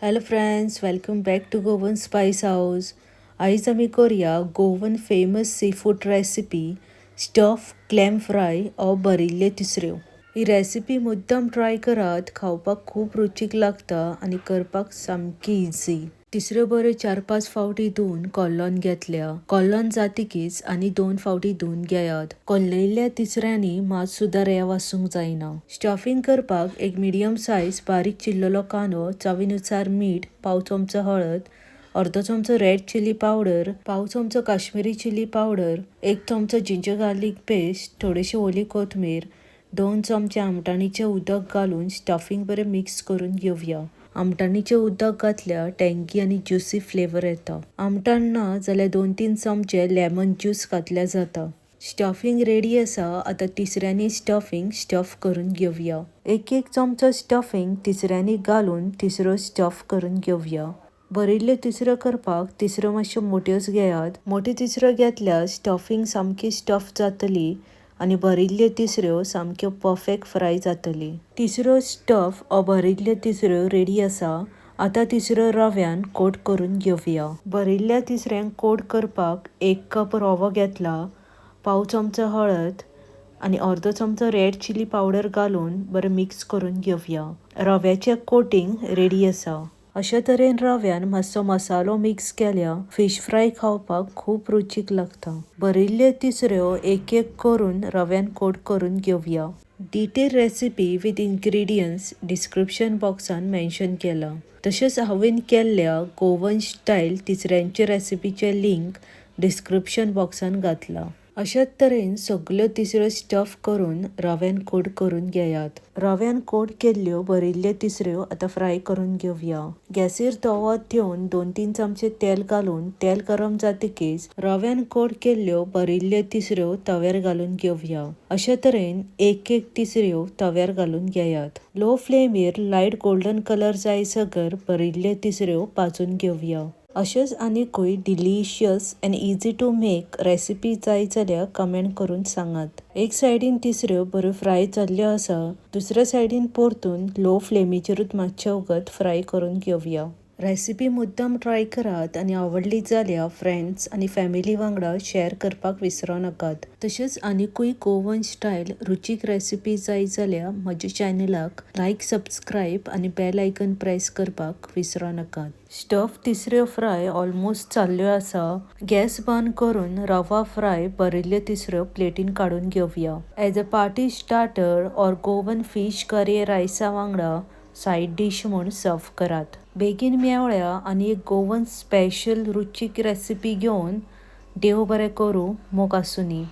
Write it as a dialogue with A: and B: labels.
A: Hello friends, welcome back to Goan spice house. आयज आमी करूया Goan famous seafood recipe stuff clam fry ओ भरिल्ले तिसऱ्यो. ही रेसिपी मुद्दम ट्राय करात, खावपाक खूप रुचीक लागता आणि करपाक सामकी इझी. तिसऱ्यो बऱ्यो 4-5 फावटी धुवन कोल्लोन घेतल्या. कोल्लोन जातकीच आनी 2 फावटी धुवन घेयात. कोल्लयल्ल्या तिसऱ्यांनी मात सुद्धा रेंव आसूंक जायना. स्टफिंग करपाक एक मिडियम सायज बारीक चिल्ललो कांदो, चवीनुसार मीठ, पाव चमचो हळद, अर्दो चमचो रेड चिली पावडर, पाव चमचो काश्मीरी चिली पावडर, 1 चमचो जिंजर गार्लिक पेस्ट, थोडीशी ओली कोथमीर, 2 चमचे आमटाणीचे उदक घालून स्टफिंग बरें मिक्स करून घेवया. आमटाणीचे उदक घातल्या टँकी आणि ज्युसी फ्लेवर येता. आमटाण ना जाल्यार 2-3 चमचे लेमन ज्यूस घातल्या जाता. स्टफिंग रेडी आसा. आता तिसऱ्यांनी स्टफिंग स्टफ करून घेवया. एक चमचो स्टफिंग तिसऱ्यांनी घालून तिसरो स्टफ करून घेवया. भरिल्ल्यो तिसऱ्यो करपाक तिसऱ्यो मातश्यो मोठ्योच घेयात. मोठ्यो तिसऱ्यो घेतल्यार स्टफिंग सामकी स्टफ जातली आणि भरिल्ल्यो तिसऱ्यो सामक्यो परफेक्ट फ्राय जातली. तिसरो स्टफ ओ भरिल्ल्यो तिसऱ्यो रेडी आसा. आता तिसऱ्यो रव्यान कोट करून घेवया. भरिल्ल्या तिसऱ्यांक कोट करपाक 1 कप रवो घेतला, पाव चमचो हळद आणि अर्दो चमचो रेड चिली पावडर घालून बरें मिक्स करून घेवया. रव्याचें कोटिंग रेडी आसा. अशा तरेन रव्यान मातसो मसालो मिक्स केल्या फिश फ्राय खावपाक खूप रुचीक लागता. भरिल्ल्यो तिसऱ्यो एक करून रव्यान कोट करून घेवया. Detail recipe with ingredients description बॉक्सान मेन्शन केला. तशेंच हांवें केल्ल्या गोवन स्टायल तिसऱ्यांचे रेसिपीचे लिंक डिस्क्रिप्शन बॉक्सान घातला. अशाच तरेन सगळ्यो तिसऱ्यो स्टफ करून रव्यान कोट करून घेयात. रव्यान कोट केल्ल्यो भरिल्ल्यो तिसऱ्यो आता फ्राय करून घेवया. गॅसीर तवो ठेवून 2-3 चमचे तेल घालून तेल गरम जातकीच रव्यान कोट केल्ल्यो भरिल्ल्यो तिसऱ्यो तव्यार घालून घेवया. अशा तरेन एक तिसऱ्यो तव्यार घालून घेयात. लो फ्लेमीर लायट गोल्डन कलर जायसर भरिल्ल्यो तिसऱ्यो भाजून घेवया. अशेच आनीकूय delicious and easy to make recipe जाय जाल्यार कमेंट करून सांगात. एक सायडीन तिसऱ्यो बऱ्यो फ्राय जाल्ल्यो आसा. दुसऱ्या सायडीन परतून लो फ्लेमीचेरूच मातशे वगत फ्राय करून घेवया. रेसिपी मुद्दम ट्राय करात आणि आवडली जाल्यार फ्रेंड्स आणि फॅमिली वांगडा शेअर करपाक विसरो नाकात. तशेंच आनीकूय गोवन स्टायल रुचीक रेसिपी जाय जाल्यार म्हज्या चॅनलाक लायक, सबस्क्रायब आणि बेल आयकन प्रेस करपाक विसरो नाकात. स्टफ तिसऱ्यो फ्राय ऑलमोस्ट जाल्ल्यो आसा. गॅस बंद करून रवा फ्राय भरिल्ल्यो तिसऱ्यो प्लेटीन काडून घेवया. As a party starter or Goan fish curry Raisa वांगडा सायड डिश म्हूण सर्व करात. बेगीन मेवळ्या आनी एक गोवन स्पेशल रुचीक रेसिपी घेवन देव बरें करूं. मोग आसूनी.